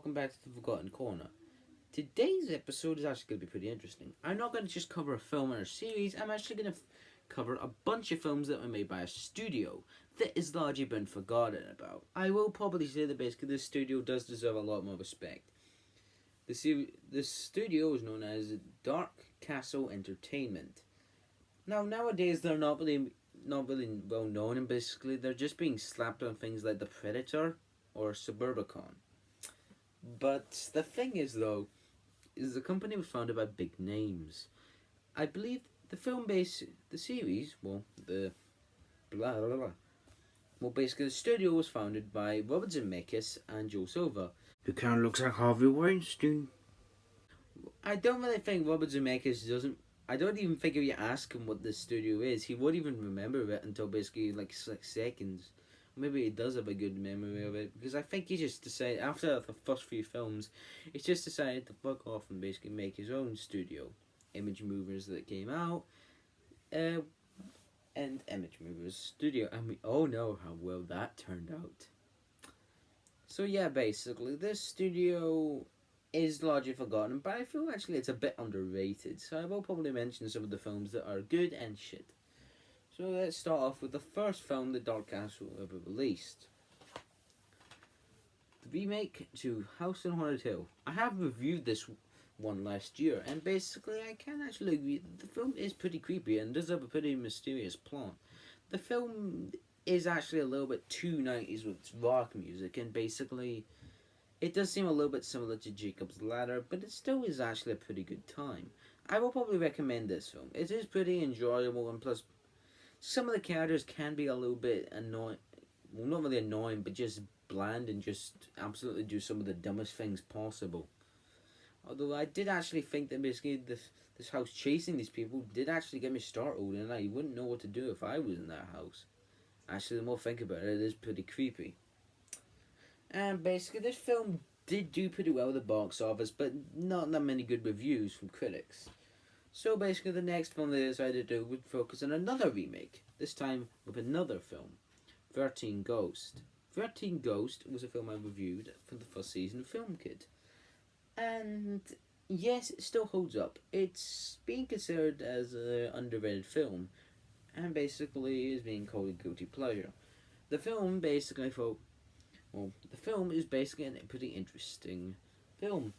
welcome back to the Forgotten Corner. Today's episode is actually going to be pretty interesting. I'm not going to just cover a film or a series, I'm actually going to cover a bunch of films that were made by a studio that has largely been forgotten about. I will probably say that basically this studio does deserve a lot more respect. The studio is known as Dark Castle Entertainment. Now, nowadays they're not really well known, and basically they're just being slapped on things like The Predator or Suburbicon. But the thing is, though, is the company was founded by big names. I believe the series, blah blah blah. Well, basically, the studio was founded by Robert Zemeckis and Joe Silva, who kind of looks like Harvey Weinstein. I don't really think Robert Zemeckis doesn't. I don't even think if you ask him what this studio is, he won't even remember it until basically like 6 seconds. Maybe he does have a good memory of it, because I think he just decided after the first few films, he's just decided to fuck off and basically make his own studio. Image Movers that came out, and Image Movers Studio, and we all know how well that turned out. So yeah, basically, this studio is largely forgotten, but I feel actually it's a bit underrated, so I will probably mention some of the films that are good and shit. So let's start off with the first film that Dark Castle ever released. The remake to House on Haunted Hill. I have reviewed this one last year, and basically I can actually agree that the film is pretty creepy and does have a pretty mysterious plot. The film is actually a little bit too 90s with its rock music, and basically it does seem a little bit similar to Jacob's Ladder, but it still is actually a pretty good time. I will probably recommend this film. It is pretty enjoyable, and plus some of the characters can be a little bit annoying. Well, not really annoying, but just bland and just absolutely do some of the dumbest things possible. Although I did actually think that basically this house chasing these people did actually get me startled, and I wouldn't know what to do if I was in that house. Actually, the more I think about it, it is pretty creepy. And basically, this film did do pretty well at the box office, but not that many good reviews from critics. So basically, the next film they decided to do would focus on another remake, this time with another film, 13 Ghost. 13 Ghost was a film I reviewed for the first season of Film Kid. And yes, it still holds up. It's being considered as an underrated film, and basically is being called a guilty pleasure. The film basically the film is basically a pretty interesting film.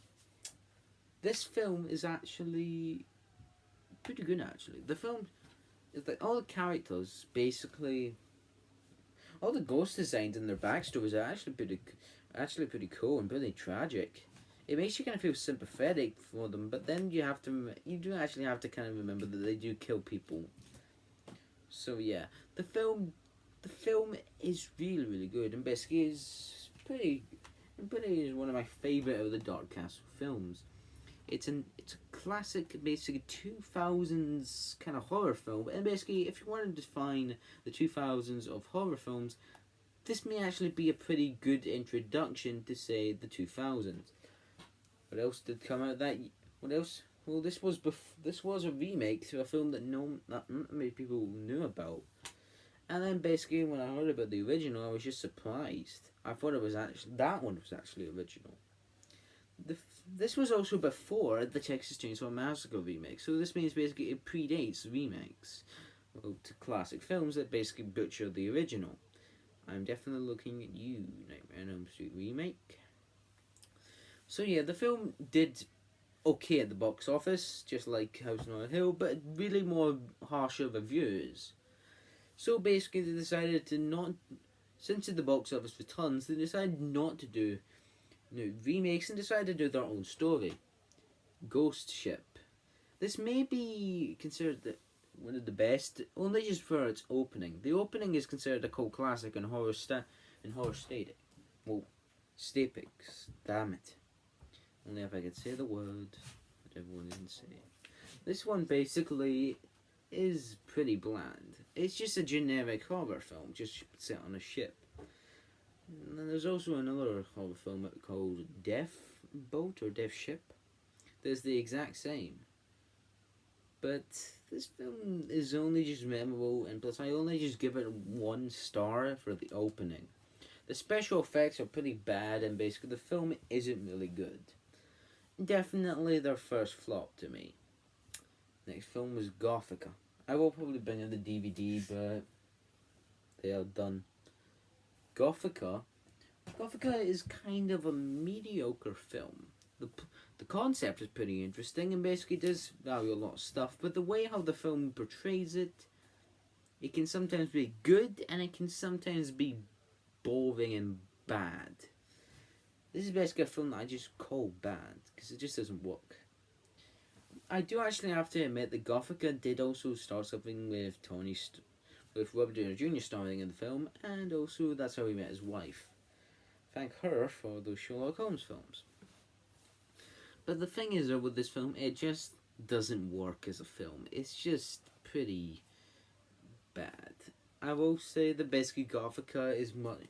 This film is actually pretty good, actually. The film is like all the characters, basically, all the ghost designs and their backstories are actually pretty cool and pretty tragic. It makes you kind of feel sympathetic for them, but then you do actually have to kind of remember that they do kill people. So yeah, the film is really really good, and basically is one of my favorite of the Dark Castle films. It's a classic, basically 2000s kind of horror film, and basically if you want to define the 2000s of horror films, this may actually be a pretty good introduction to say the 2000s. What else did come out that? What else? Well, this was a remake to a film that not many people knew about. And then basically when I heard about the original, I was just surprised. I thought that one was actually original. This was also before the Texas Chainsaw Massacre remake, so this means basically it predates remakes to classic films that basically butcher the original. I'm definitely looking at you, Nightmare on Elm Street remake. So yeah, the film did okay at the box office, just like House on a Hill, but really more harsher reviews. So basically they decided to not, since the box office returns, they decided not to do remakes and decided to do their own story. Ghost Ship. This may be considered one of the best, only just for its opening. The opening is considered a cult classic in horror static. Well, stapix. Damn it. Only if I could say the word that everyone didn't say. This one basically is pretty bland. It's just a generic horror film, just set on a ship. And then there's also another horror film called Death Boat or Death Ship. There's the exact same. But this film is only just memorable, and plus I only just give it 1 star for the opening. The special effects are pretty bad, and basically the film isn't really good. Definitely their first flop to me. Next film was Gothica. I will probably bring in the DVD, but they are done. Gothica. Gothica is kind of a mediocre film. The concept is pretty interesting and basically does value a lot of stuff, but the way how the film portrays it, it can sometimes be good and it can sometimes be boring and bad. This is basically a film that I just call bad because it just doesn't work. I do actually have to admit that Gothica did also start something with with Robert Downey Jr. starring in the film, and also that's how he met his wife. Thank her for those Sherlock Holmes films. But the thing is, though, with this film, it just doesn't work as a film. It's just pretty bad. I will say that basically Gothica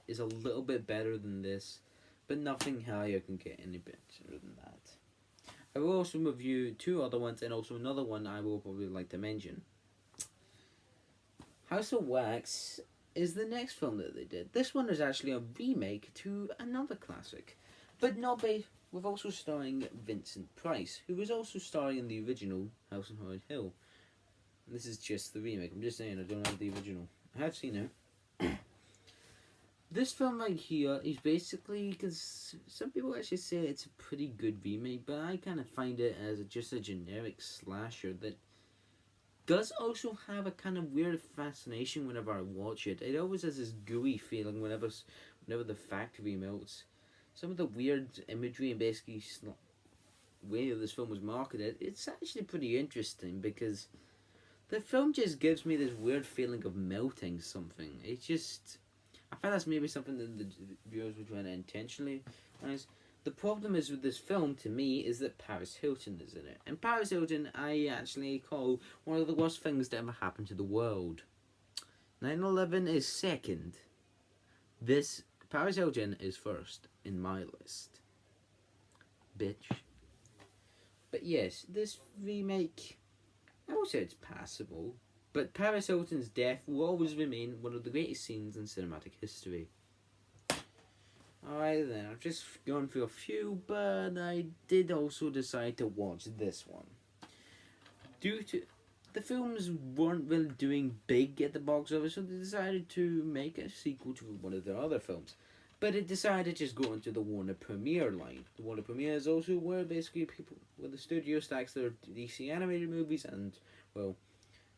is a little bit better than this, but nothing higher can get any better than that. I will also review two other ones and also another one I will probably like to mention. House of Wax is the next film that they did. This one is actually a remake to another classic, but not with also starring Vincent Price, who was also starring in the original House on Haunted Hill. This is just the remake. I'm just saying I don't have the original. I have seen it. This film right here is basically, because some people actually say it's a pretty good remake, but I kind of find it as just a generic slasher that does also have a kind of weird fascination whenever I watch it. It always has this gooey feeling whenever the factory melts. Some of the weird imagery and basically way that this film was marketed, it's actually pretty interesting because the film just gives me this weird feeling of melting something. It just... I find that's maybe something that the viewers were trying to intentionally raise. The problem is with this film, to me, is that Paris Hilton is in it. And Paris Hilton, I actually call one of the worst things that ever happened to the world. 9/11 is second. Paris Hilton is first in my list. Bitch. But yes, this remake, I would say it's passable. But Paris Hilton's death will always remain one of the greatest scenes in cinematic history. Alright then, I've just gone through a few, but I did also decide to watch this one. Due to the films weren't really doing big at the box office, so they decided to make a sequel to one of their other films. But it decided to just go into the Warner Premiere line. The Warner Premiere is also where basically where the studio stacks their DC animated movies and, well,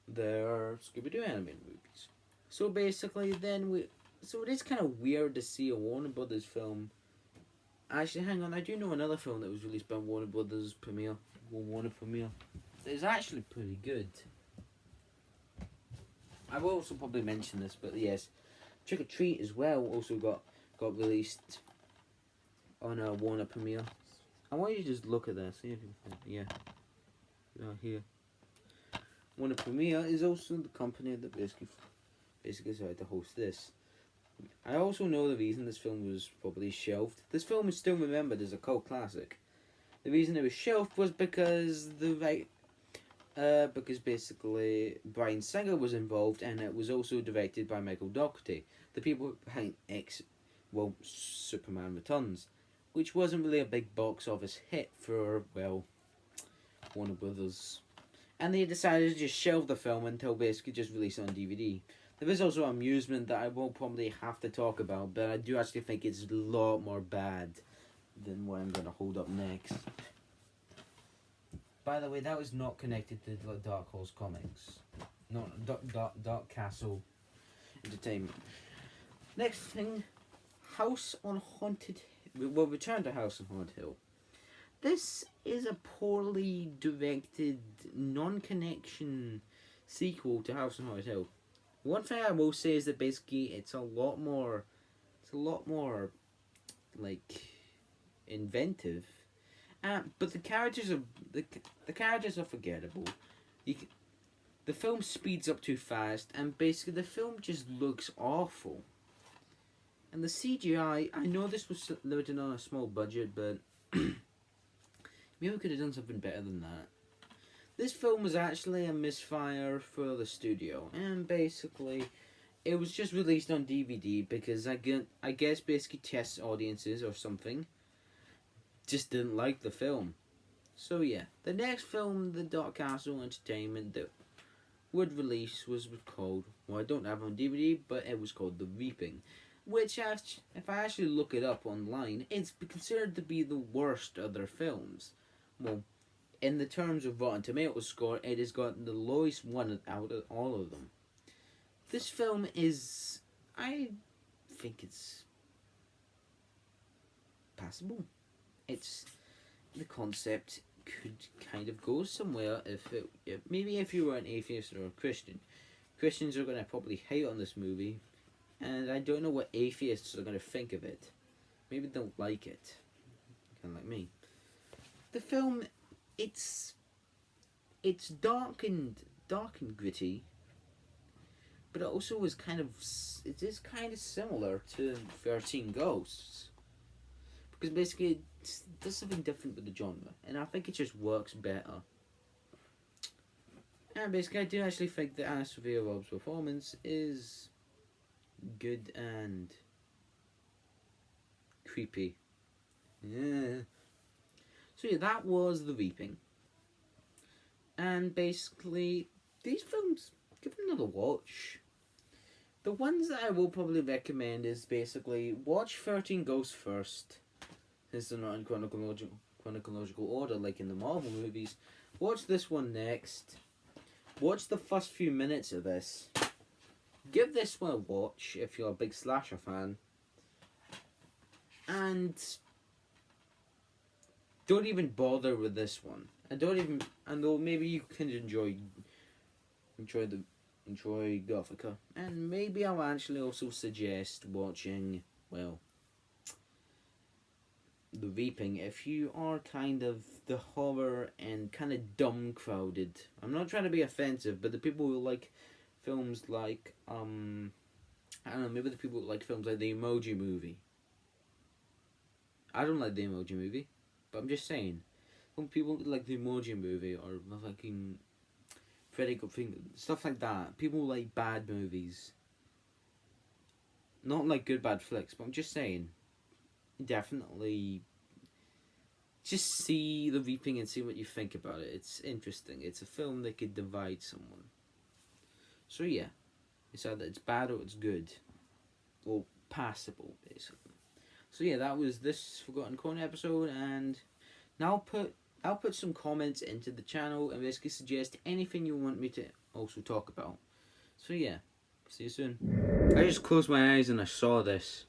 their Scooby-Doo animated movies. So basically so it is kind of weird to see a Warner Brothers film. Actually, hang on, I do know another film that was released by Warner Premiere. It's actually pretty good. I will also probably mention this, but yes, Trick or Treat as well also got released on a Warner Premiere. I want you to just look at that, see if you can, yeah. Here. Warner Premiere is also the company that basically decided to host this. I also know the reason this film was probably shelved. This film is still remembered as a cult classic. The reason it was shelved was because because basically Bryan Singer was involved, and it was also directed by Michael Dougherty, the people behind Superman Returns, which wasn't really a big box office hit for, well, Warner Brothers. And they decided to just shelve the film until basically just release it on DVD. There is also Amusement that I will probably have to talk about, but I do actually think it's a lot more bad than what I'm going to hold up next. By the way, that was not connected to Dark Horse Comics. Not Dark Castle Entertainment. Next thing, we'll return to House on Haunted Hill. This is a poorly directed, non-connection sequel to House on Haunted Hill. One thing I will say is that basically it's a lot more like inventive, but the characters are forgettable. The film speeds up too fast, and basically the film just looks awful. And the CGI, I know this was limited on a small budget, but maybe we could have done something better than that. This film was actually a misfire for the studio, and basically it was just released on DVD because I guess basically test audiences or something just didn't like the film. So yeah, the next film, the Dark Castle Entertainment that would release was called, well, I don't have it on DVD, but it was called The Reaping, which if I actually look it up online, it's considered to be the worst of their films. Well, in the terms of Rotten Tomatoes score, it has gotten the lowest one out of all of them. This film is, I think it's passable. It's, the concept could kind of go somewhere if maybe if you were an atheist or a Christian. Christians are going to probably hate on this movie, and I don't know what atheists are going to think of it. Maybe they'll like it, kind of like me. The film, it's dark and gritty, but it also is it is kind of similar to 13 Ghosts, because basically there's something different with the genre, and I think it just works better. And basically, I do actually think that Anna Sophia Robb's performance is good and creepy. Yeah. So yeah, that was The Reaping. And basically, these films, give them another watch. The ones that I will probably recommend is basically watch 13 Ghosts first, since they're not in chronological order like in the Marvel movies. Watch this one next. Watch the first few minutes of this. Give this one a watch if you're a big slasher fan. And don't even bother with this one. And though maybe you can enjoy Gothica. And maybe I'll actually also suggest watching, well, The Reaping if you are kind of the horror and kind of dumb crowded. I'm not trying to be offensive, but the people who like films like I don't know, maybe the people who like films like the Emoji Movie. I don't like the Emoji Movie, but I'm just saying, some people like the Emoji Movie or fucking Freddy Got Fingered, stuff like that. People like bad movies, not like good bad flicks. But I'm just saying, definitely just see The Reaping and see what you think about it. It's interesting. It's a film that could divide someone. So yeah, it's either it's bad or it's good, or passable basically. So yeah, that was this Forgotten Corner episode, and now I'll put some comments into the channel and basically suggest anything you want me to also talk about. So yeah, see you soon. I just closed my eyes and I saw this.